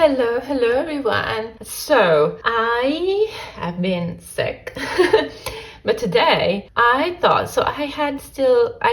Hello everyone. So I have been sick, but today I thought, so I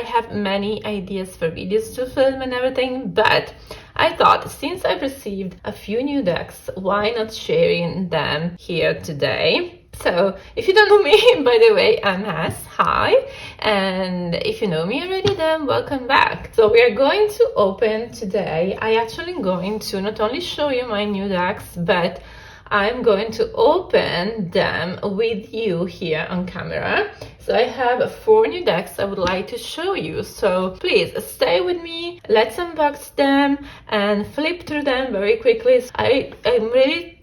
have many ideas for videos to film and everything, but I thought since I've received a few new decks, why not sharing them here today? So if you don't know me, by the way, I'm Has. Hi. And if you know me already, then welcome back. So we are going to open today. I actually am going to not only show you my new decks, but I'm going to open them with you here on camera. So I have 4 new decks I would like to show you. So please stay with me. Let's unbox them and flip through them very quickly. I'm really,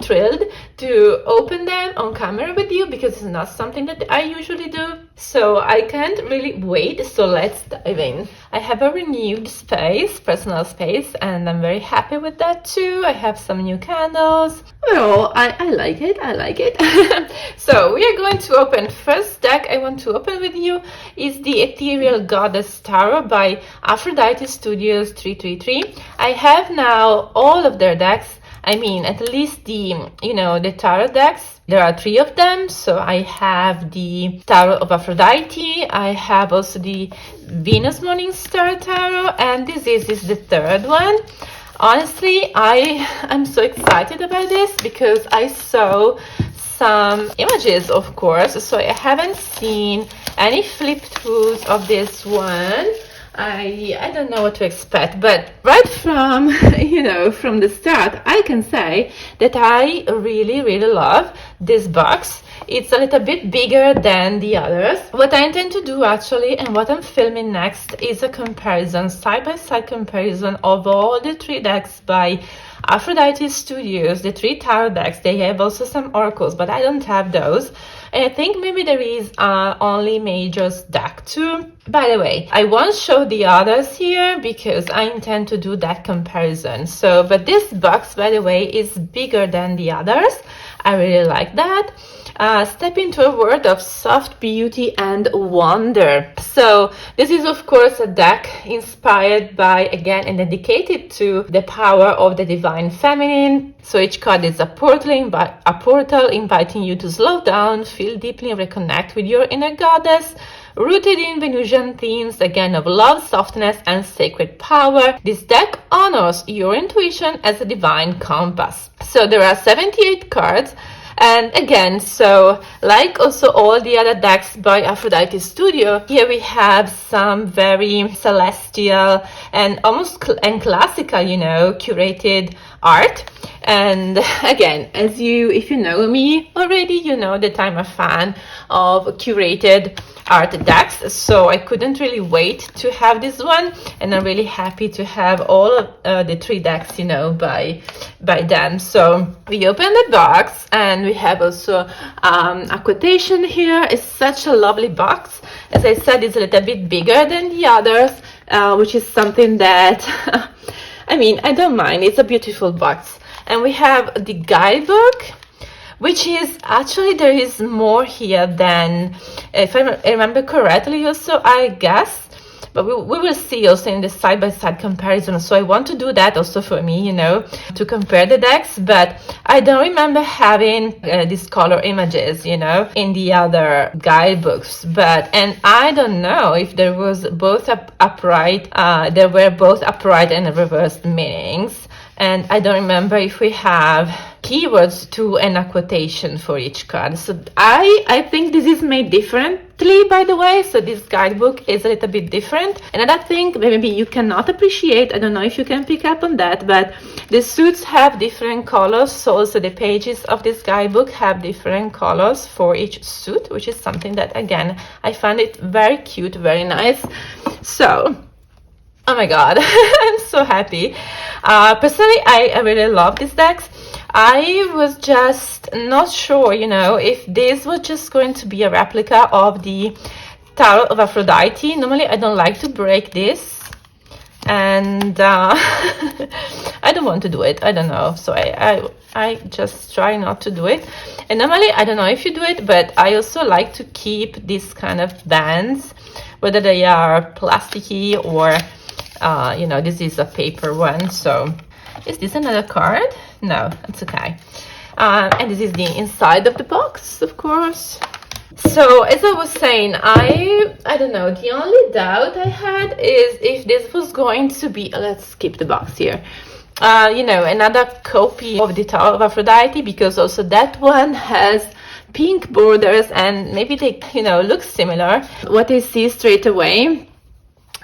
thrilled to open them on camera with you because it's not something that I usually do. So I can't really wait. So let's dive in. I have a renewed space, personal space, and I'm very happy with that too. I have some new candles. Well, I like it. So we are going to open. First deck I want to open with you is the Ethereal Goddess Tarot by Aphrodite Studios 333. I have now all of their decks. I mean, at least the tarot decks. There are 3 of them. So I have the Tarot of Aphrodite. I have also the Venus Morning Star Tarot, and this is the 3rd one. Honestly, I'm so excited about this because I saw some images, of course, so I haven't seen any flip throughs of this one. I don't know what to expect, but right from from the start I can say that I really love this box. It's a little bit bigger than the others. What I intend to do actually, and what I'm filming next, is a comparison, side-by-side comparison of all the 3 decks by Aphrodite Studios, the 3 tarot decks. They have also some oracles, but I don't have those. And I think maybe there is only Major's deck too. By the way, I won't show the others here because I intend to do that comparison. So, but this box, by the way, is bigger than the others. I really like that. Step into a world of soft beauty and wonder. So this is of course a deck inspired by, again, and dedicated to the power of the divine feminine. So each card is a portal inviting you to slow down, feel deeply, and reconnect with your inner goddess. Rooted in Venusian themes, again, of love, softness, and sacred power, this deck honors your intuition as a divine compass. So there are 78 cards. And again, so like also all the other decks by Aphrodite Studio, here we have some very celestial and almost classical, curated art. And again, if you know me already, you know that I'm a fan of curated art decks, so I couldn't really wait to have this one, and I'm really happy to have all of the 3 decks, by them. So we open the box, and we have also a quotation here. It's such a lovely box. As I said, it's a little bit bigger than the others, which is something that I mean, I don't mind. It's a beautiful box. And we have the guidebook, which is actually, there is more here than, if I remember correctly also, I guess. But we will see also in the side-by-side comparison. So I want to do that also for me, to compare the decks. But I don't remember having these color images, in the other guidebooks. And I don't know if there was both there were both upright and reversed meanings. And I don't remember if we have keywords to and a quotation for each card. So I think this is made differently, by the way. So this guidebook is a little bit different. Another thing maybe you cannot appreciate, I don't know if you can pick up on that, but the suits have different colors. So also the pages of this guidebook have different colors for each suit, which is something that, again, I find it very cute, very nice. So, oh my god, I'm so happy. Personally, I really love these decks. I was just not sure, if this was just going to be a replica of the Tarot of Aphrodite. Normally, I don't like to break this, and I don't want to do it. I don't know, so I just try not to do it. And normally, I don't know if you do it, but I also like to keep these kind of bands, whether they are plasticky or this is a paper one. So Is this another card? No, it's okay. And this is the inside of the box, of course. So as I was saying, I don't know, the only doubt I had is if this was going to be, let's skip the box here, you know, another copy of the Tower of Aphrodite, because also that one has pink borders and maybe they, you know, look similar. What I see straight away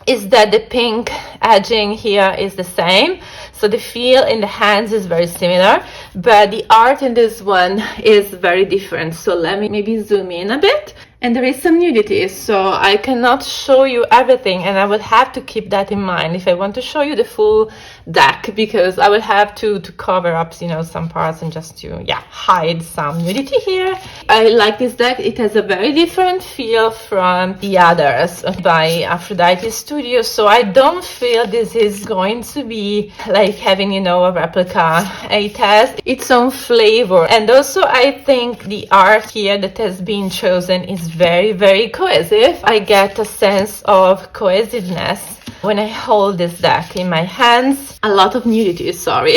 is that the pink edging here is the same, so the feel in the hands is very similar, but the art in this one is very different. So let me maybe zoom in a bit. And there is some nudity, so I cannot show you everything, and I would have to keep that in mind if I want to show you the full deck, because I would have to cover up, you know, some parts and just to, yeah, hide some nudity here. I like this deck. It has a very different feel from the others by Aphrodite Studio, so I don't feel this is going to be like having, you know, a replica. It has its own flavor, and also I think the art here that has been chosen is very, very cohesive. I get a sense of cohesiveness when I hold this deck in my hands. A lot of nudity, sorry.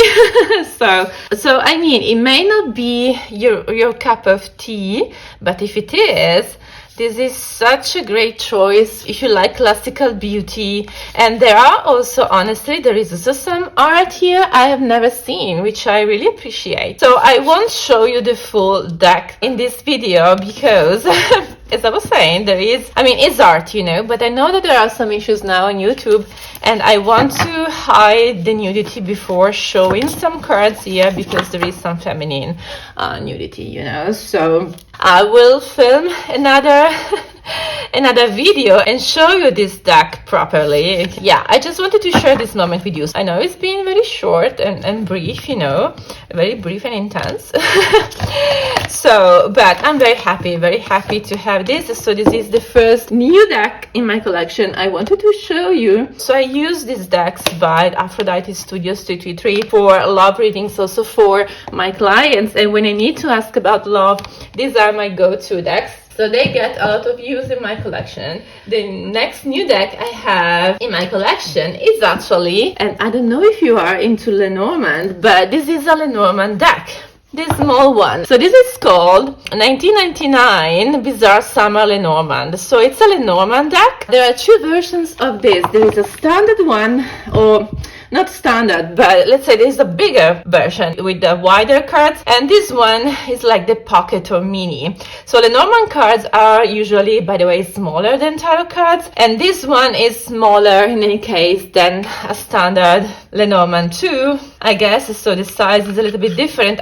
so I mean, it may not be your cup of tea, but if it is, this is such a great choice if you like classical beauty. And there are also, honestly, there is also some art here I have never seen, which I really appreciate. So I won't show you the full deck in this video because as I was saying, there is, I mean, it's art, you know, but I know that there are some issues now on YouTube, and I want to hide the nudity before showing some cards here because there is some feminine nudity, you know. So I will film another video and show you this deck properly. Yeah, I just wanted to share this moment with you. I know it's been very short and brief, you know, very brief and intense. So, but I'm very happy to have this. So this is the first new deck in my collection I wanted to show you. So I use these decks by Aphrodite Studios 333 for love readings, also for my clients. And when I need to ask about love, these are my go-to decks. So they get a lot of use in my collection. The next new deck I have in my collection is actually, and I don't know if you are into Lenormand, but this is a Lenormand deck. This small one. So this is called 1999 Bizarre Summer Lenormand. So it's a Lenormand deck. There are two versions of this. There is a standard one, or not standard, but let's say there's a bigger version with the wider cards, and this one is like the pocket or mini. So Lenormand cards are usually, by the way, smaller than tarot cards, and this one is smaller in any case than a standard Lenormand 2, I guess. So the size is a little bit different.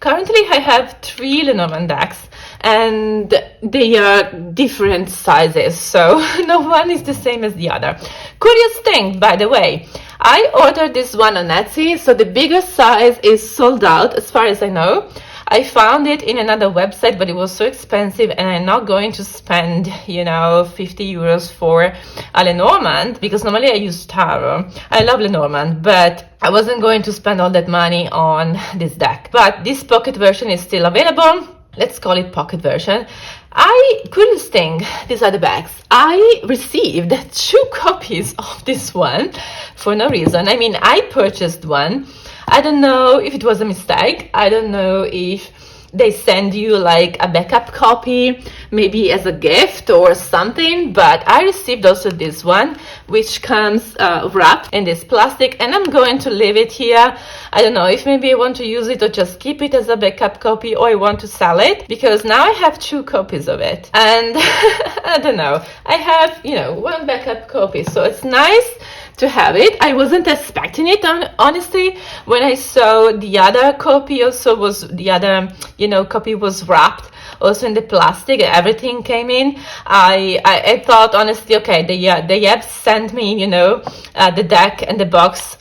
Currently I have 3 Lenormand decks, and they are different sizes, so no one is the same as the other. Curious thing, by the way, I ordered this one on Etsy, so the biggest size is sold out as far as I know. I found it in another website, but it was so expensive, and I'm not going to spend, you know, 50 euros for a Lenormand, because normally I use tarot. I love Lenormand, but I wasn't going to spend all that money on this deck. But this pocket version is still available. Let's call it pocket version. I couldn't think, these are the bags. I received 2 copies of this one for no reason. I mean, I purchased one. I don't know if it was a mistake. I don't know if they send you like a backup copy, maybe as a gift or something, but I received also this one, which comes wrapped in this plastic, and I'm going to leave it here. I don't know if maybe I want to use it or just keep it as a backup copy, or I want to sell it, because now I have 2 copies of it, and I don't know, I have, you know, 1 backup copy, so it's nice to have it. I wasn't expecting it, honestly. When I saw the other copy also was, the other, you know, copy was wrapped also in the plastic, everything came in, I thought, honestly, okay, they have sent me, you know, the deck and the box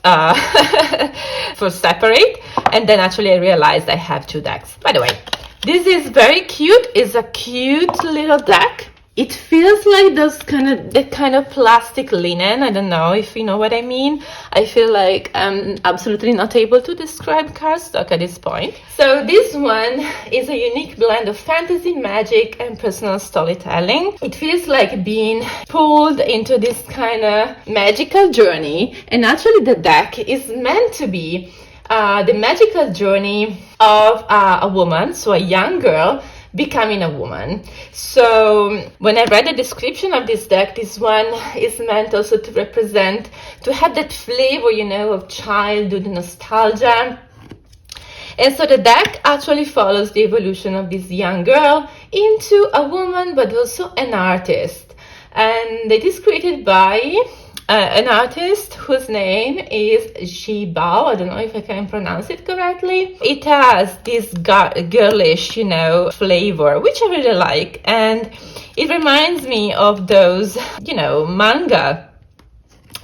for separate, and then actually I realized I have 2 decks. By the way, this is very cute. It's a cute little deck. it feels like that kind of plastic linen. I don't know if you know what I mean. I feel like I'm absolutely not able to describe cardstock at this point. So this one is a unique blend of fantasy, magic, and personal storytelling. It feels like being pulled into this kind of magical journey, and actually the deck is meant to be the magical journey of a woman, so a young girl becoming a woman. So when I read the description of this deck, this one is meant also to represent, to have that flavor, you know, of childhood nostalgia. And so the deck actually follows the evolution of this young girl into a woman, but also an artist. And it is created by an artist whose name is Ji Bao. I don't know if I can pronounce it correctly. It has this girlish, you know, flavor, which I really like. And it reminds me of those, you know, manga,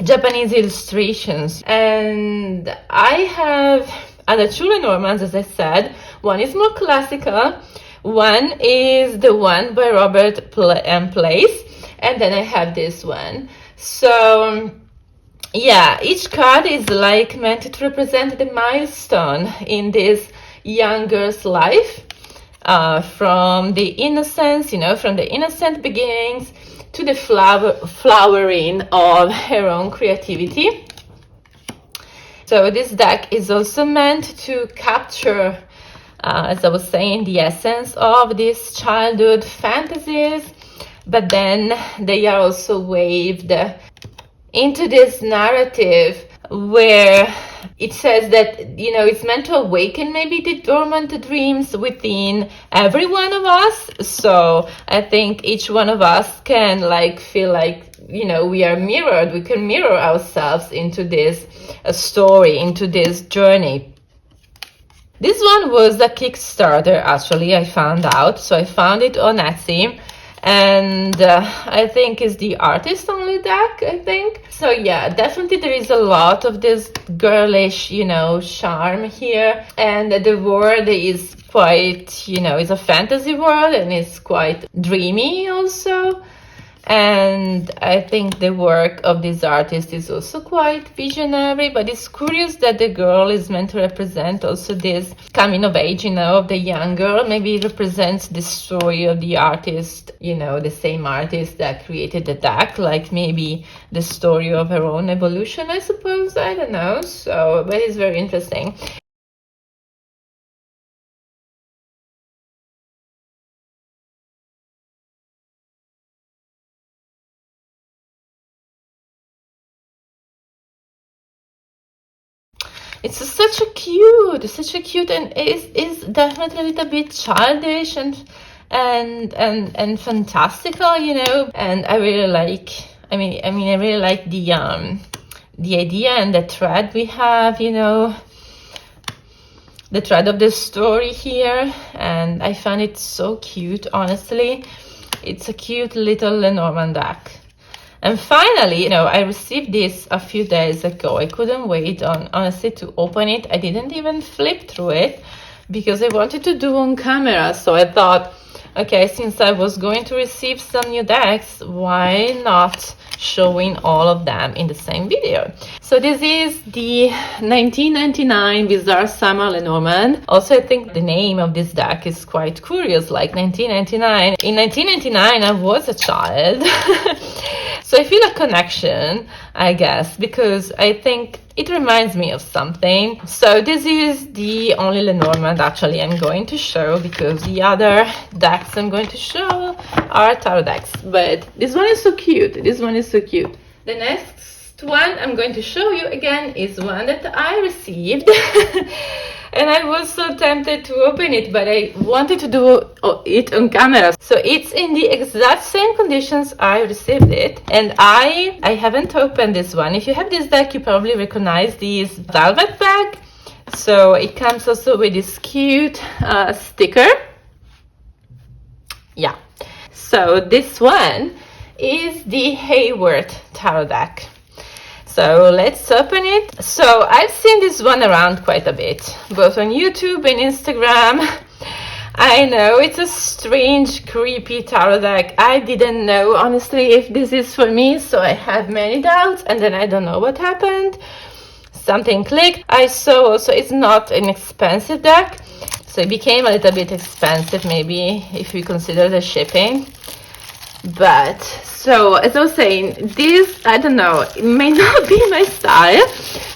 Japanese illustrations. And I have other two Lenormands, as I said. One is more classical. One is the one by Robert Place. And then I have this one. So yeah, each card is like meant to represent the milestone in this young girl's life, from the innocence, you know, from the innocent beginnings to the flowering of her own creativity. So this deck is also meant to capture, as I was saying, the essence of these childhood fantasies, but then they are also waved into this narrative where it says that, you know, it's meant to awaken maybe the dormant dreams within every one of us. So I think each one of us can like feel like, you know, we are mirrored, we can mirror ourselves into this story, into this journey. This one was a Kickstarter, actually, I found out. So I found it on Etsy. And I think it's the artist only deck, I think. So yeah, definitely there is a lot of this girlish, you know, charm here. And the world is quite, you know, it's a fantasy world and it's quite dreamy also. And I think the work of this artist is also quite visionary, but it's curious that the girl is meant to represent also this coming of age, you know, of the young girl. Maybe it represents the story of the artist, you know, the same artist that created the deck, like maybe the story of her own evolution, I suppose. I don't know. So, but it's very interesting. It's such a cute, and is definitely a little bit childish and fantastical, you know. And I really like. I mean, I really like the idea and the thread we have, you know, the thread of the story here, and I find it so cute. Honestly, it's a cute little Lenormand deck. And finally, you know, I received this a few days ago. I couldn't wait honestly to open it. I didn't even flip through it because I wanted to do on camera. So I thought, okay, since I was going to receive some new decks, why not showing all of them in the same video? So this is the 1999 Bizarre Summer Lenormand. Also, I think the name of this deck is quite curious, like 1999. In 1999, I was a child. So I feel a connection, I guess, because I think it reminds me of something. So this is the only Lenormand actually I'm going to show, because the other decks I'm going to show are tarot decks. But this one is so cute. This one is so cute. The next one I'm going to show you again is one that I received. And I was so tempted to open it, but I wanted to do it on camera. So it's in the exact same conditions I received it. And I haven't opened this one. If you have this deck, you probably recognize this velvet bag. So it comes also with this cute sticker. Yeah. So this one is the Haworth tarot deck. So let's open it. So I've seen this one around quite a bit, both on YouTube and Instagram. I know it's a strange, creepy tarot deck. I didn't know, honestly, if this is for me, so I had many doubts, and then I don't know what happened. Something clicked. I saw also it's not an expensive deck, so it became a little bit expensive, maybe, if you consider the shipping. But, so, as I was saying, this, I don't know, it may not be my style.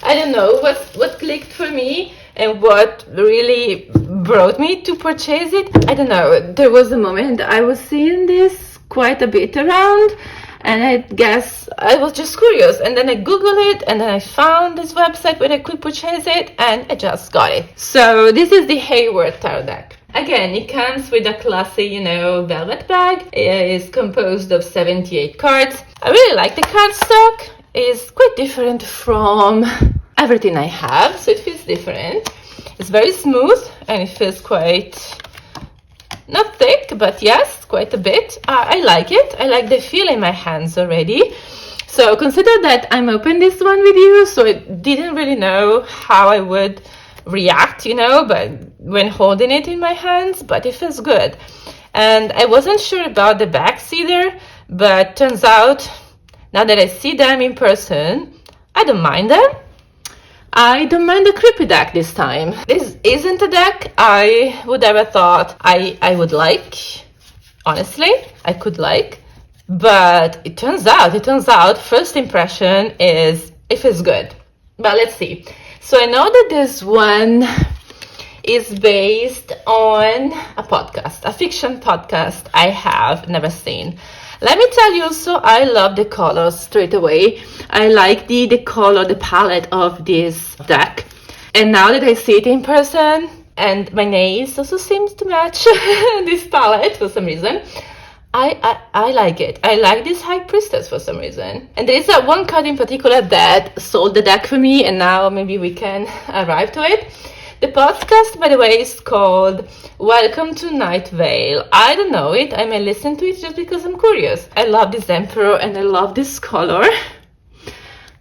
I don't know what clicked for me and what really brought me to purchase it. I don't know, there was a moment I was seeing this quite a bit around, and I guess I was just curious, and then I googled it, and then I found this website where I could purchase it, and I just got it. So this is the Haworth Tarot deck. Again, it comes with a classy, you know, velvet bag. It is composed of 78 cards. I really like the cardstock. It's quite different from everything I have, so it feels different. It's very smooth, and it feels quite, not thick, but yes, quite a bit. I like it. I like the feel in my hands already. So consider that I'm opening this one with you, so I didn't really know how I would react, you know, but when holding it in my hands, but it feels good. And I wasn't sure about the backs either, but turns out now that I see them in person, I don't mind them. I don't mind the creepy deck this time. This isn't a deck I would ever thought I would like. Honestly, I could like, but it turns out first impression is it feels good. But let's see. So I know that this one is based on a podcast, a fiction podcast I have never seen. Let me tell you also, I love the colors straight away. I like the color, the palette of this deck. And now that I see it in person, and my nails also seems to match this palette for some reason, I like it. I like this High Priestess for some reason. And there is that one card in particular that sold the deck for me, and now maybe we can arrive to it. The podcast, by the way, is called Welcome to Night Vale. I don't know it. I may listen to it just because I'm curious. I love this emperor and I love this color.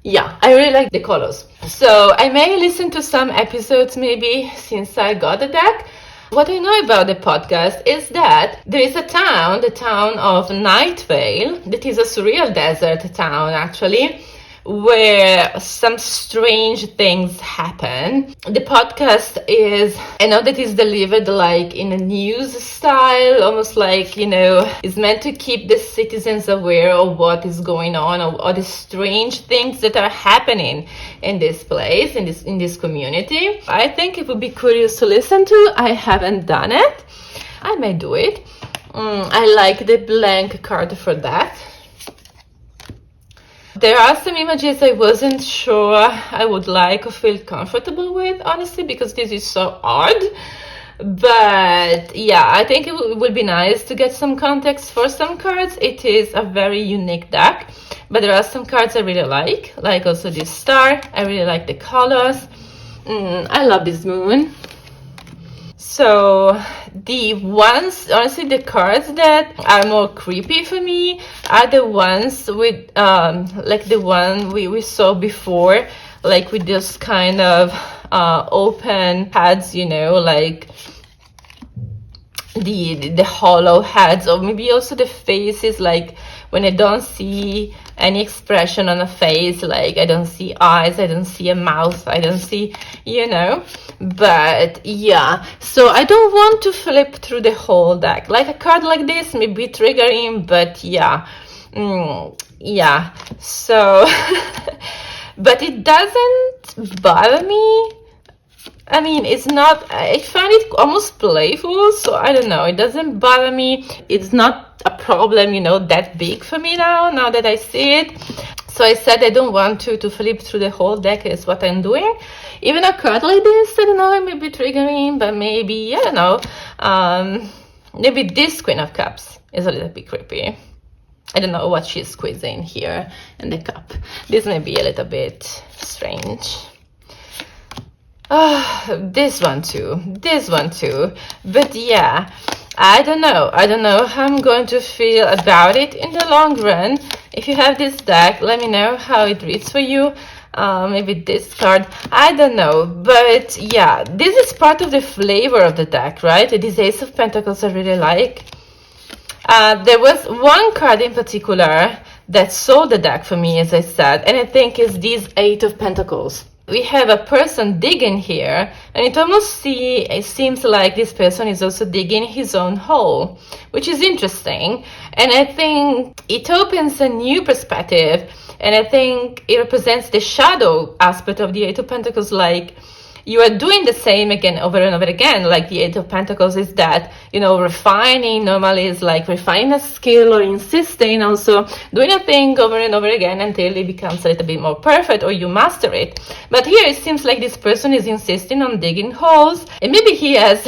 Yeah, I really like the colors. So I may listen to some episodes maybe since I got the deck. What I know about the podcast is that there is a town, the town of Night Vale, that is a surreal desert town actually, where some strange things happen. The podcast is, I know that it's delivered like in a news style, almost like, you know, it's meant to keep the citizens aware of what is going on, or the strange things that are happening in this place, in this community. I think it would be curious to listen to. I haven't done it. I may do it. I like the blank card for that. There are some images I wasn't sure I would like or feel comfortable with, honestly, because this is so odd. But yeah, I think it would be nice to get some context for some cards. It is a very unique deck, but there are some cards I really like also this star. I really like the colors. I love this moon. So the ones, honestly, the cards that are more creepy for me are the ones with like the one we saw before, like with this kind of open heads, you know, like the hollow heads, or maybe also the faces, like when I don't see any expression on a face, like I don't see eyes, I don't see a mouth, I don't see, you know. But yeah, so I don't want to flip through the whole deck. Like a card like this may be triggering, but yeah, yeah, so but it doesn't bother me. I mean, it's not, I find it almost playful, so I don't know, it doesn't bother me. It's not a problem, you know, that big for me now that I see it. So I said I don't want to flip through the whole deck, is what I'm doing. Even a card like this, I don't know, it may be triggering, but maybe, I don't know, maybe this Queen of Cups is a little bit creepy. I don't know what she's squeezing here in the cup. This may be a little bit strange. This one too, but yeah, I don't know how I'm going to feel about it in the long run. If you have this deck, let me know how it reads for you. Maybe this card, I don't know, but yeah, this is part of the flavor of the deck, right? This Ace of Pentacles I really like. There was one card in particular that sold the deck for me, as I said, and I think is this Eight of Pentacles. We have a person digging here, and it seems like this person is also digging his own hole, which is interesting. And I think it opens a new perspective, and I think it represents the shadow aspect of the Eight of Pentacles, like you are doing the same again over and over again. Like the Eight of Pentacles is that, you know, refining normally is like refining a skill or insisting also doing a thing over and over again until it becomes a little bit more perfect or you master it. But here it seems like this person is insisting on digging holes, and maybe he has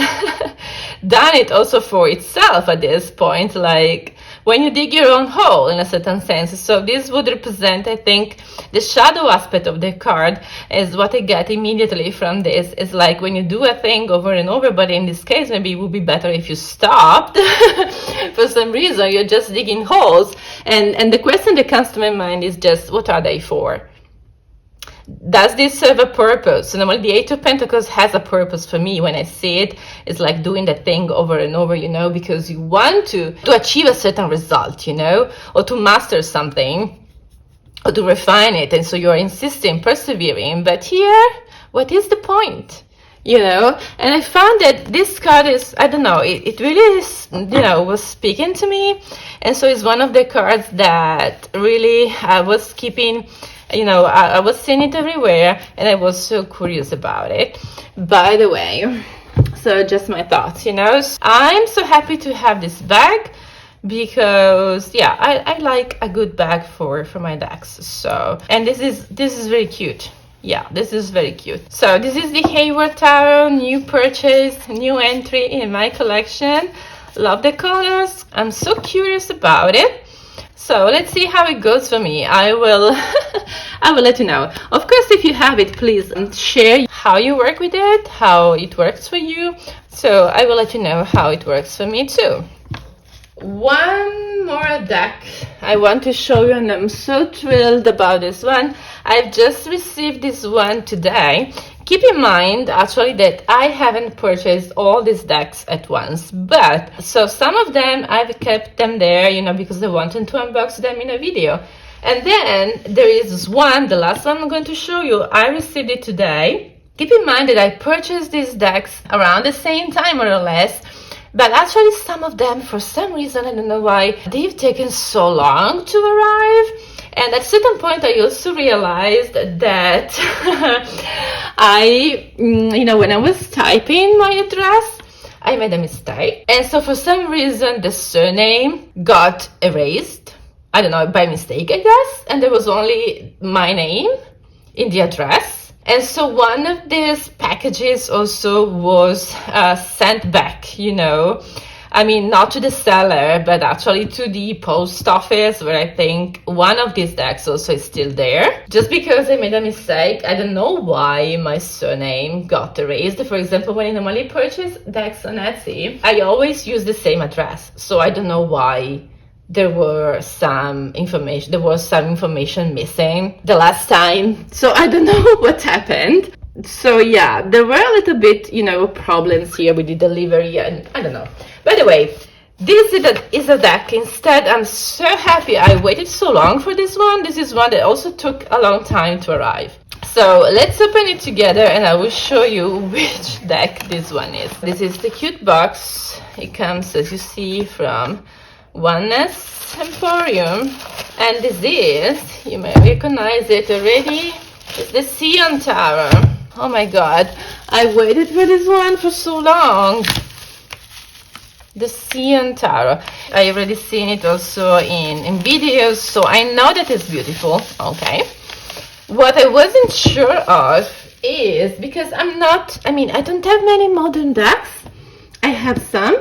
done it also for itself at this point, like when you dig your own hole in a certain sense. So this would represent, I think, the shadow aspect of the card is what I get immediately from this. Is like when you do a thing over and over, but in this case, maybe it would be better if you stopped. For some reason, you're just digging holes. And the question that comes to my mind is just, what are they for? Does this serve a purpose? So normally the Eight of Pentacles has a purpose for me when I see it. It's like doing that thing over and over, you know, because you want to achieve a certain result, you know, or to master something, or to refine it. And so you're insisting, persevering. But here, what is the point? You know, and I found that this card is, I don't know, it really is, you know, was speaking to me. And so it's one of the cards that really I was keeping, you know, I was seeing it everywhere, and I was so curious about it. By the way, so just my thoughts, you know. I'm so happy to have this bag because, yeah, I like a good bag for my decks. So, and this is very cute. Yeah, this is very cute. So this is the Hayward Tarot, new purchase, new entry in my collection. Love the colors. I'm so curious about it. So let's see how it goes for me. I will I will let you know. Of course, if you have it, please share how you work with it, how it works for you. So I will let you know how it works for me too. One more deck I want to show you, and I'm so thrilled about this one. I've just received this one today. Keep in mind, actually, that I haven't purchased all these decks at once, but so some of them I've kept them there, you know, because I wanted to unbox them in a video. And then there is one, the last one I'm going to show you. I received it today. Keep in mind that I purchased these decks around the same time, more or less. But actually some of them, for some reason, I don't know why, they've taken so long to arrive. And at a certain point, I also realized that you know, when I was typing my address, I made a mistake. And so for some reason, the surname got erased. I don't know, by mistake, I guess. And there was only my name in the address. And so one of these packages also was sent back, you know. I mean, not to the seller, but actually to the post office, where I think one of these decks also is still there. Just because I made a mistake, I don't know why my surname got erased. For example, when I normally purchase decks on Etsy, I always use the same address. So I don't know why there was some information missing the last time. So I don't know what happened. So yeah, there were a little bit, you know, problems here with the delivery, and I don't know. By the way, this is a deck. Instead, I'm so happy I waited so long for this one. This is one that also took a long time to arrive. So let's open it together and I will show you which deck this one is. This is the cute box. It comes, as you see, from Oneness Emporium. And this is, you may recognize it already, it's the Scion Tarot. Oh my god, I waited for this one for so long. The Scion Tarot. I already seen it also in videos, so I know that it's beautiful. Okay. What I wasn't sure of is, because I don't have many modern decks. I have some,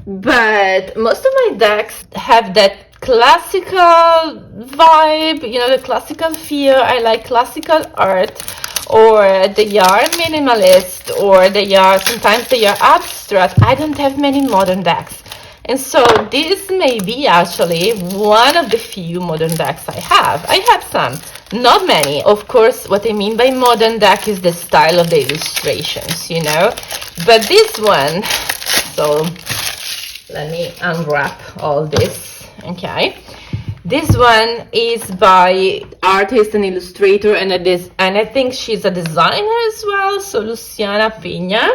but most of my decks have that classical vibe, you know, the classical feel. I like classical art, or they are minimalist, or sometimes they are abstract. I don't have many modern decks. And so this may be actually one of the few modern decks I have. I have some, not many. Of course, what I mean by modern deck is the style of the illustrations, you know. But this one, so let me unwrap all this, okay. This one is by artist and illustrator, and I think she's a designer as well, so Luciana Piña.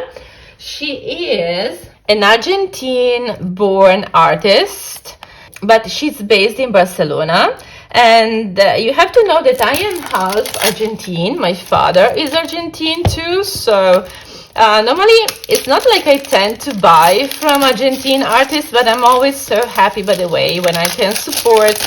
She is an Argentine-born artist, but she's based in Barcelona. And you have to know that I am half Argentine. My father is Argentine too, so normally it's not like I tend to buy from Argentine artists, but I'm always so happy, by the way, when I can support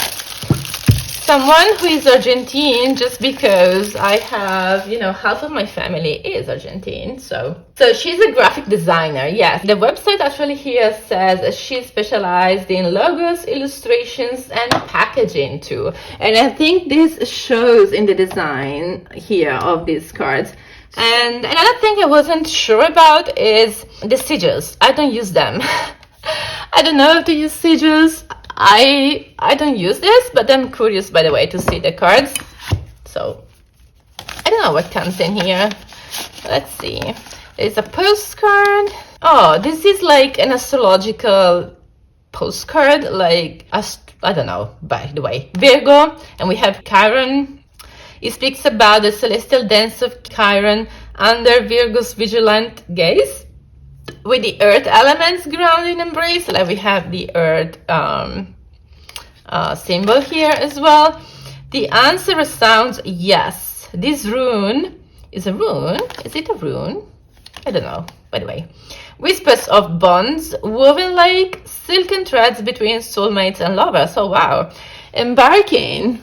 someone who is Argentine, just because I have, you know, half of my family is Argentine. So she's a graphic designer. Yes, the website actually here says she's specialized in logos, illustrations, and packaging too. And I think this shows in the design here of these cards. And another thing I wasn't sure about is the sigils. I don't use them. I don't know how to use sigils. I don't use this, but I'm curious, by the way, to see the cards. So I don't know what comes in here. Let's see. There's a postcard. Oh, this is like an astrological postcard, like I don't know, by the way, Virgo, and we have Chiron. It speaks about the celestial dance of Chiron under Virgo's vigilant gaze, with the earth elements grounded in embrace. Like we have the earth symbol here as well. The answer resounds yes. This rune is a rune. Is it a rune? I don't know. By the way, whispers of bonds woven like silken threads between soulmates and lovers. Oh wow. Embarking,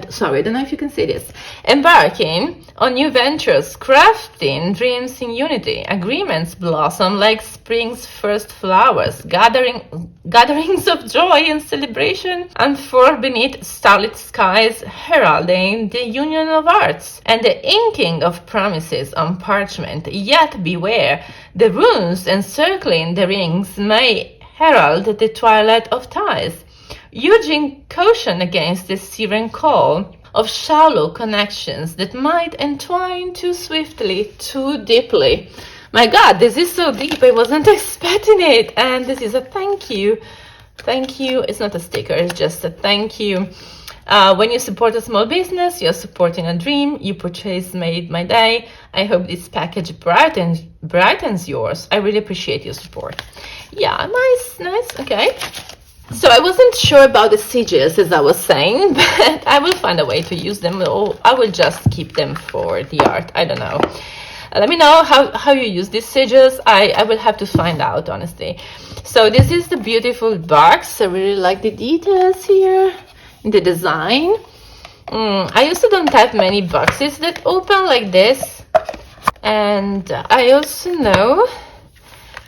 sorry, I don't know if you can see this. Embarking on new ventures, crafting dreams in unity. Agreements blossom like spring's first flowers. Gatherings of joy and celebration unfurl beneath starlit skies, heralding the union of arts and the inking of promises on parchment. Yet beware, the runes encircling the rings may herald the twilight of ties, urging caution against the siren call of shallow connections that might entwine too swiftly, too deeply. My God, this is so deep. I wasn't expecting it. And this is a thank you. Thank you. It's not a sticker. It's just a thank you. When you support a small business, you're supporting a dream. Your purchase made my day. I hope this package brightens yours. I really appreciate your support. Yeah, nice. Okay. So I wasn't sure about the sigils, as I was saying, but I will find a way to use them, or I will just keep them for the art. I don't know. Let me know how you use these sigils. I will have to find out, honestly. So this is the beautiful box. I really like the details here in the design. I also don't have many boxes that open like this. And I also know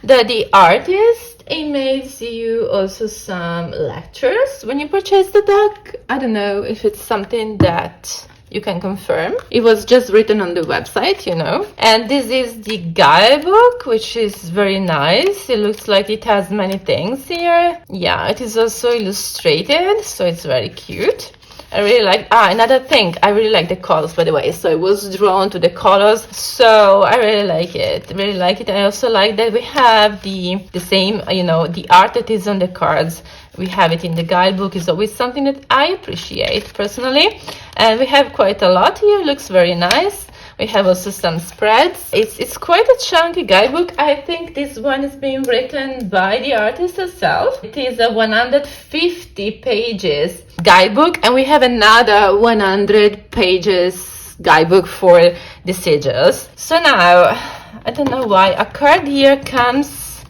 that the artist emails you also some lectures when you purchase the deck. I don't know if it's something that you can confirm. It was just written on the website, you know. And this is the guidebook, which is very nice. It looks like it has many things here. Yeah, it is also illustrated, so it's very cute. I really like, another thing, I really like the colors, by the way, so I was drawn to the colors, so I really like it, I also like that we have the same, you know, the art that is on the cards, we have it in the guidebook. Is always something that I appreciate personally, and we have quite a lot here. Looks very nice. We have also some spreads. It's quite a chunky guidebook. I think this one is being written by the artist herself. It is a 150 pages guidebook, and we have another 100 pages guidebook for the sigils. So now, I don't know why, a card here comes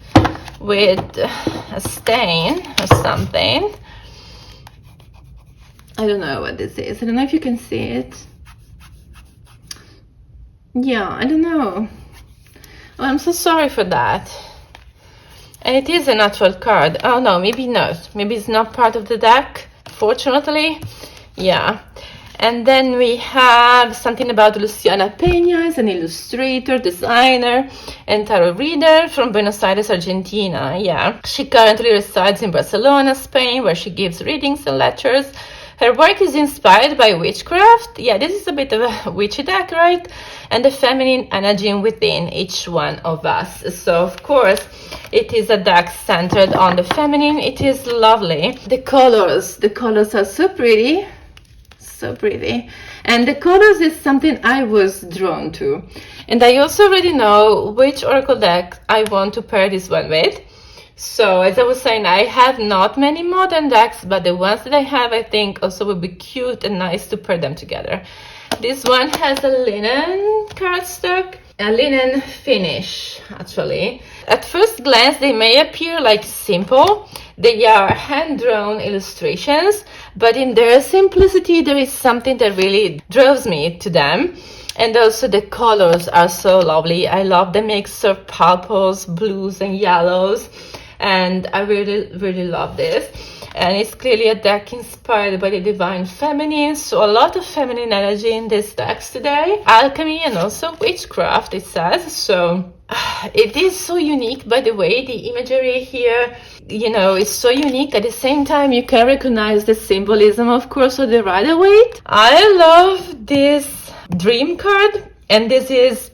with a stain or something. I don't know what this is. I don't know if you can see it. Yeah, I don't know. Oh, I'm so sorry for that. And it is a natural card. Oh no, maybe not. Maybe it's not part of the deck, fortunately. Yeah. And then we have something about Luciana Peña, as an illustrator, designer, and tarot reader from Buenos Aires, Argentina. Yeah, she currently resides in Barcelona, Spain, where she gives readings and lectures. Her work is inspired by witchcraft. Yeah, this is a bit of a witchy deck, right? And the feminine energy within each one of us. So, of course, it is a deck centered on the feminine. It is lovely. The colors are so pretty. So pretty. And the colors is something I was drawn to. And I also already know which oracle deck I want to pair this one with. So as I was saying, I have not many modern decks, but the ones that I have, I think also would be cute and nice to pair them together. This one has a linen cardstock, a linen finish, actually. At first glance, they may appear like simple. They are hand-drawn illustrations, but in their simplicity, there is something that really draws me to them. And also the colors are so lovely. I love the mix of purples, blues, and yellows. And I really, really love this. And it's clearly a deck inspired by the divine feminine. So a lot of feminine energy in these decks today. Alchemy and also witchcraft, it says. So it is so unique, by the way. The imagery here, you know, is so unique. At the same time, you can recognize the symbolism, of course, of the Rider-Waite. I love this dream card. And this is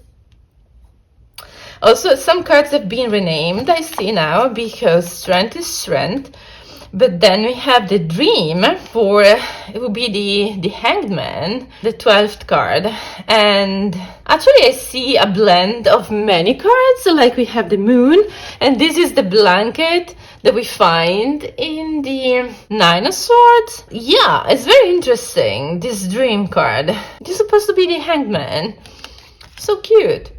also, some cards have been renamed, I see now, because strength is strength. But then we have the dream for, it would be the Hanged Man, the 12th card. And actually I see a blend of many cards, so like we have the moon, and this is the blanket that we find in the Nine of Swords. Yeah, it's very interesting, this dream card. This is supposed to be the Hanged Man. So cute.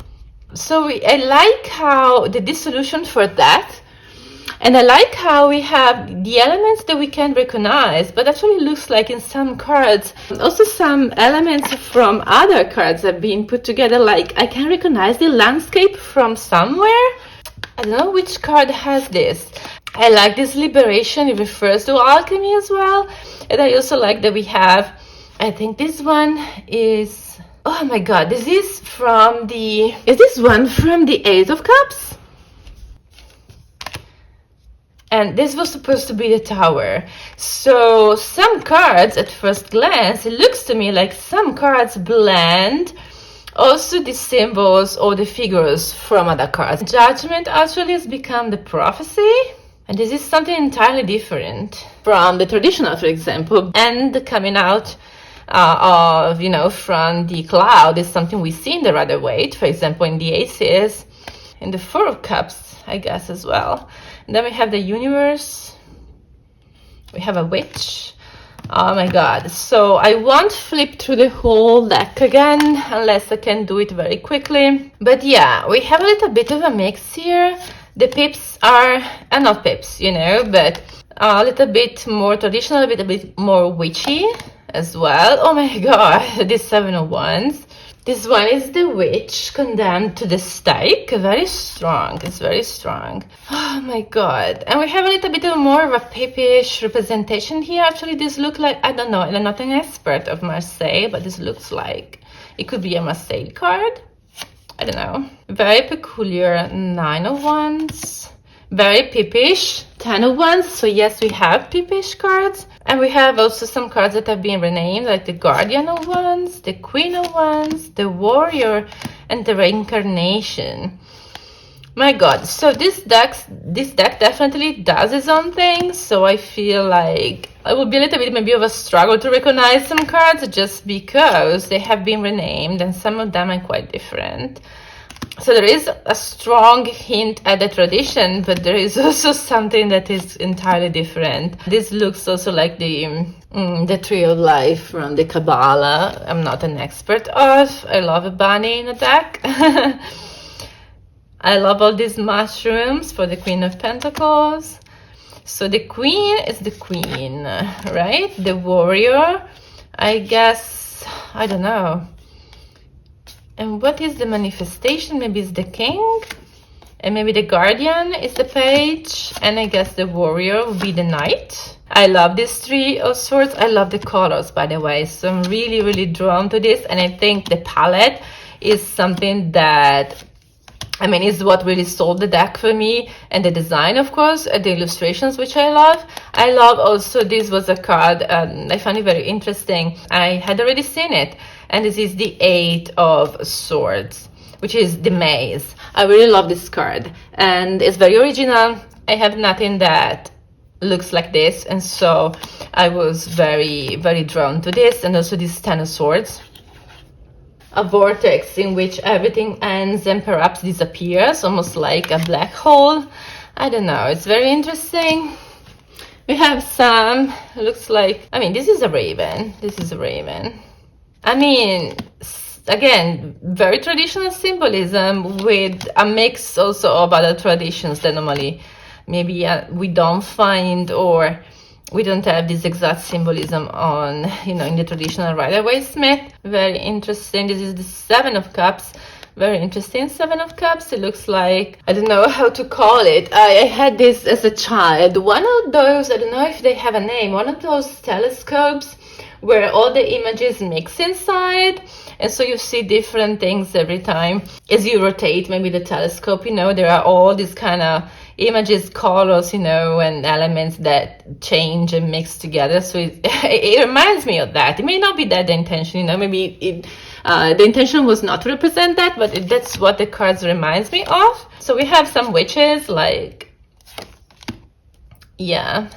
So I like how the dissolution for that, and I like how we have the elements that we can recognize, but actually looks like in some cards, also some elements from other cards have been put together, like I can recognize the landscape from somewhere. I don't know which card has this. I like this liberation, it refers to alchemy as well, and I also like that we have, I think this one is, oh my god, this is from the... Is this one from the Ace of Cups? And this was supposed to be the Tower. So some cards, at first glance, it looks to me like some cards blend also the symbols or the figures from other cards. Judgment actually has become the prophecy. And this is something entirely different from the traditional, for example. And coming out of, you know, from the cloud is something we see in the Rider-Waite, for example, in the Aces, in the Four of Cups, I guess, as well. And then we have the universe, we have a witch. Oh my god, so I won't flip through the whole deck again, unless I can do it very quickly. But yeah, we have a little bit of a mix here. The pips are, not pips, you know, but a little bit more traditional, a bit more witchy as well. Oh my god, this Seven of Wands. This one is the witch condemned to the stake. Very strong, it's very strong. Oh my god. And we have a little bit of more of a pipish representation here. Actually, this looks like, I don't know, I'm not an expert of Marseille, but this looks like it could be a Marseille card. I don't know. Very peculiar Nine of Wands. Very pipish Ten of Wands. So yes, we have pipish cards. And we have also some cards that have been renamed, like the Guardian of Wands, the Queen of Wands, the Warrior, and the Reincarnation. My god, so this deck definitely does its own thing, so I feel like it would be a little bit maybe of a struggle to recognize some cards just because they have been renamed and some of them are quite different. So there is a strong hint at the tradition, but there is also something that is entirely different. This looks also like the Tree of Life from the Kabbalah. I'm not an expert of. I love a bunny in a deck. I love all these mushrooms for the Queen of Pentacles. So the Queen is the Queen, right? The Warrior, I guess, I don't know. And what is the manifestation? Maybe it's the King? And maybe the Guardian is the page, and I guess the Warrior will be the Knight. I love this Three of Swords. I love the colors, by the way, so I'm really, really drawn to this, and I think the palette is something that, I mean, is what really sold the deck for me, and the design, of course, the illustrations, which I love. I love also, this was a card, I found it very interesting. I had already seen it, and this is the Eight of Swords, which is the Maze. I really love this card, and it's very original. I have nothing that looks like this, and so I was very, very drawn to this, and also this Ten of Swords. A vortex in which everything ends and perhaps disappears, almost like a black hole. I don't know, it's very interesting. We have some, looks like, I mean, this is a raven. This is a raven. I mean, again, very traditional symbolism with a mix also of other traditions that normally maybe we don't find, or we don't have this exact symbolism on, you know, in the traditional Rider-Waite-Smith. Very interesting. This is the Seven of Cups. Very interesting Seven of Cups. It looks like, I don't know how to call it. I had this as a child. One of those, I don't know if they have a name, one of those telescopes where all the images mix inside, and so you see different things every time as you rotate maybe the telescope. You know, there are all these kind of images, colors, you know, and elements that change and mix together. So it reminds me of that. It may not be that the intention, you know, maybe the intention was not to represent that, but that's what the cards reminds me of. So we have some witches, like, yeah,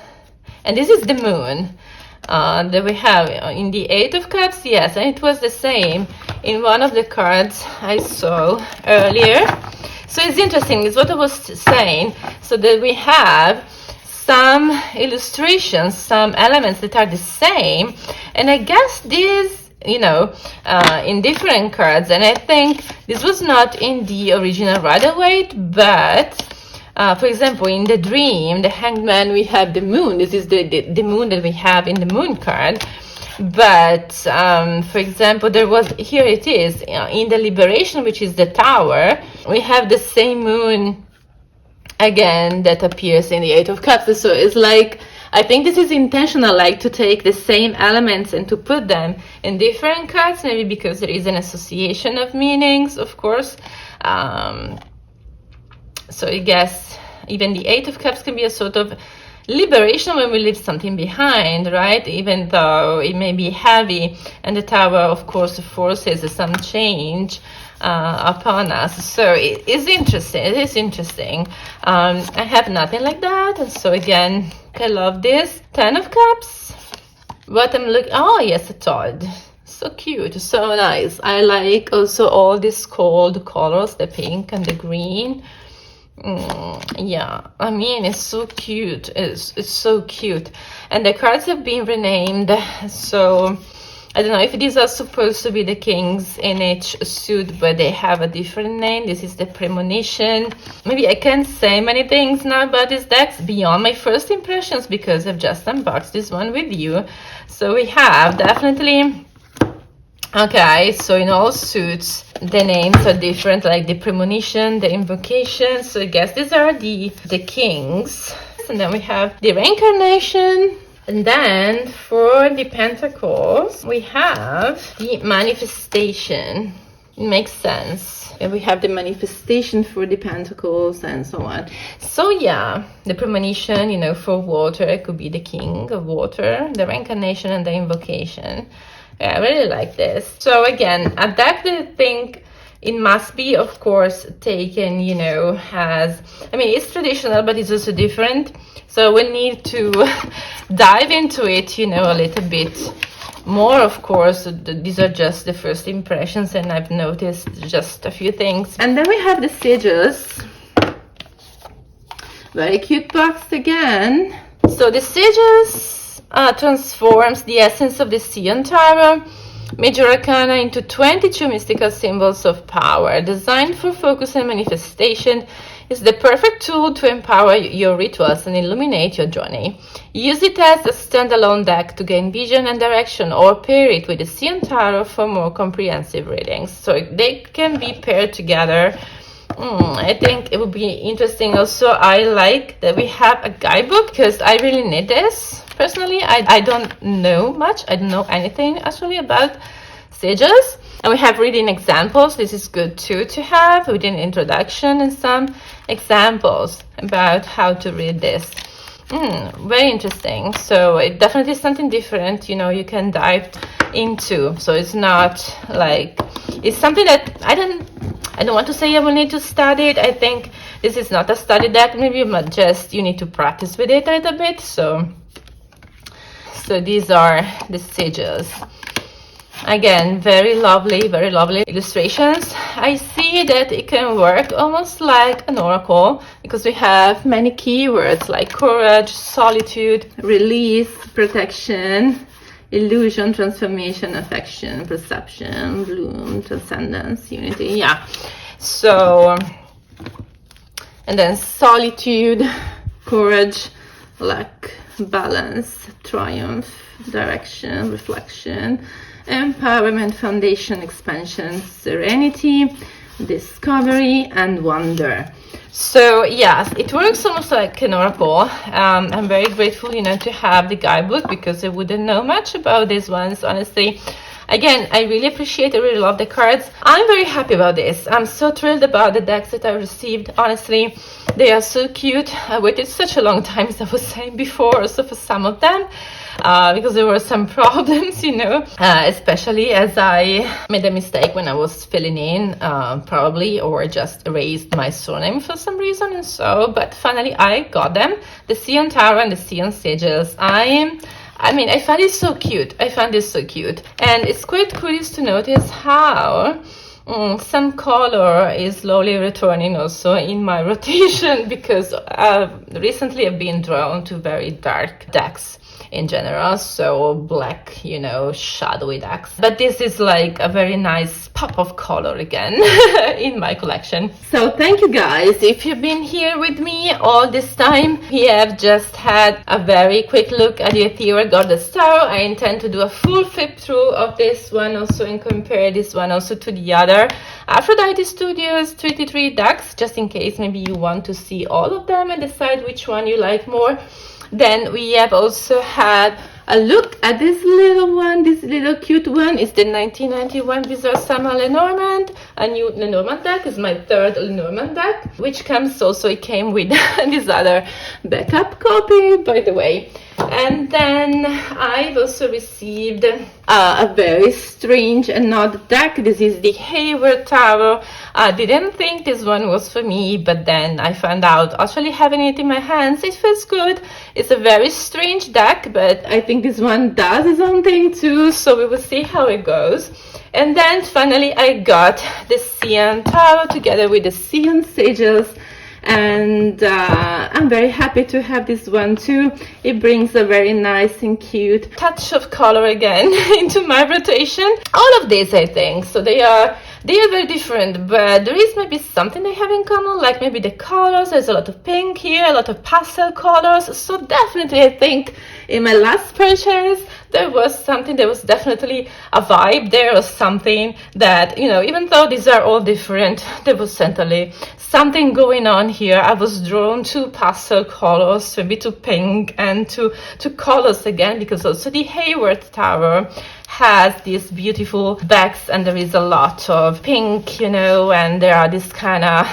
and this is the moon that we have in the Eight of Cups. Yes, and it was the same in one of the cards I saw earlier. So it's interesting, it's what I was saying, so that we have some illustrations, some elements that are the same, and I guess these, you know, in different cards, and I think this was not in the original Rider-Waite, but for example, in the Dream, the Hanged Man, we have the moon. This is the moon that we have in the moon card. But for example, there was, here it is, in the Liberation, which is the Tower, we have the same moon again that appears in the Eight of Cups. So it's like, I think this is intentional, like to take the same elements and to put them in different cards, maybe because there is an association of meanings, of course. So I guess even the Eight of Cups can be a sort of liberation when we leave something behind, right? Even though it may be heavy, and the Tower, of course, forces some change upon us. So it is interesting. It is interesting. I have nothing like that, and so again, I love this. Ten of Cups. What I'm looking, oh yes, a Todd. So cute, so nice. I like also all these cold colors, the pink and the green. Yeah, I mean, it's so cute. It's so cute, and the cards have been renamed. So I don't know if these are supposed to be the kings in each suit, but they have a different name. This is the Premonition. Maybe I can't say many things now about this deck beyond my first impressions, because I've just unboxed this one with you. So we have definitely, okay, so in all suits, the names are different, like the Premonition, the Invocation. So I guess these are the kings. And then we have the Reincarnation. And then for the Pentacles, we have the Manifestation. It makes sense. And we have the Manifestation for the Pentacles and so on. So yeah, the Premonition, you know, for water, it could be the King of Water, the Reincarnation, and the Invocation. Yeah, I really like this. So again, a deck that I think it must be, of course, taken, you know, as, I mean, it's traditional, but it's also different. So we need to dive into it, you know, a little bit more, of course. These are just the first impressions, and I've noticed just a few things. And then we have the Sigils. Very cute box again. So the Sigils transforms the essence of the Sion Tarot Major Arcana into 22 mystical symbols of power. Designed for focus and manifestation, is the perfect tool to empower your rituals and illuminate your journey. Use it as a standalone deck to gain vision and direction, or pair it with the Sion Tarot for more comprehensive readings. So they can be paired together I think it would be interesting also. I like that we have a guidebook because I really need this. Personally, I don't know much. I don't know anything actually about stages. And we have reading examples. This is good too to have with an introduction and some examples about how to read this. Very interesting. So it definitely is something different, you know, you can dive into. So it's not like, it's something that I don't want to say you will need to study it. I think this is not a study deck maybe, but just you need to practice with it a little bit. So these are the sigils. Again, very lovely illustrations. I see that it can work almost like an oracle because we have many keywords like courage, solitude, release, protection, illusion, transformation, affection, perception, bloom, transcendence, unity. Yeah. So, and then solitude, courage, luck, balance, triumph, direction, reflection, empowerment, foundation, expansion, serenity, discovery, and wonder. So yes, it works almost like an oracle. I'm very grateful, you know, to have the guidebook because I wouldn't know much about these ones, honestly. Again, I really appreciate, I really love the cards. I'm very happy about this. I'm so thrilled about the decks that I received, honestly. They are so cute. I waited such a long time, as I was saying before, also for some of them. Because there were some problems, you know, especially as I made a mistake when I was filling in, probably, or just erased my surname for some reason. And so, but finally I got them, the Sion Tarot and the Sion Sigils. I mean, I find it so cute. I find this so cute. And it's quite curious to notice how some color is slowly returning also in my rotation because recently I've been drawn to very dark decks in general, so black, you know, shadowy decks. But this is like a very nice pop of color again in my collection. So thank you guys. If you've been here with me all this time, we have just had a very quick look at the Ethereal Goddess Tarot. I intend to do a full flip through of this one also and compare this one also to the other Aphrodite Studios 33 decks, just in case maybe you want to see all of them and decide which one you like more. Then we have also had a look at this little one, this little cute one. It's the 1991 Wizard Sama Lenormand. A new Lenormand deck is my third Lenormand deck, which comes also, it came with this other backup copy, by the way. And then I've also received a very strange and odd deck. This is the Hayward Tarot. I didn't think this one was for me, but then I found out actually having it in my hands, it feels good. It's a very strange deck, but I think this one does its own thing too, so we will see how it goes. And then finally I got the Sion Tarot together with the Sion Sigils. And I'm very happy to have this one too. It brings a very nice and cute touch of color again into my rotation. All of these, I think, so they are very different, but there is maybe something they have in common, like maybe the colors. There's a lot of pink here, a lot of pastel colors. So definitely I think in my last purchase there was something, there was definitely a vibe there, or something that, you know, even though these are all different, there was certainly something going on here. I was drawn to pastel colors, maybe to pink and to colors again, because also the Hayward Tarot has these beautiful backs and there is a lot of pink, you know, and there are this kind of,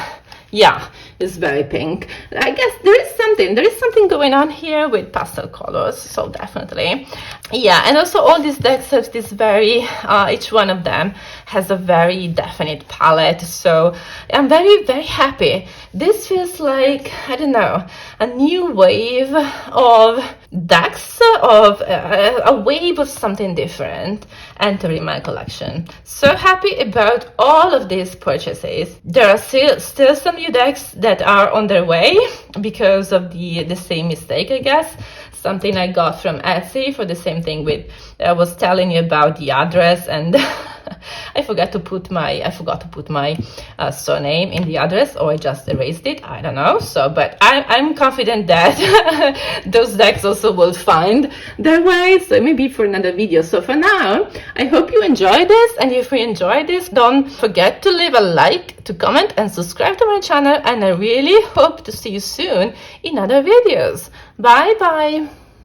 yeah, it's very pink. I guess there is something going on here with pastel colors, so definitely. Yeah, and also all these decks have this very, each one of them has a very definite palette, so I'm very happy. This feels like, I don't know, a new wave of decks, of a wave of something different entering my collection. So happy about all of these purchases. There are still some new decks that are on their way because of the same mistake, I guess. something I got from Etsy for the same thing with, I was telling you about the address, and I forgot to put my surname in the address, or I just erased it, I don't know. So, but I'm confident that those decks also will find their way, so maybe for another video. So for now, I hope you enjoy this, and if you enjoyed this, don't forget to leave a like, to comment, and subscribe to my channel, and I really hope to see you soon in other videos. Bye bye.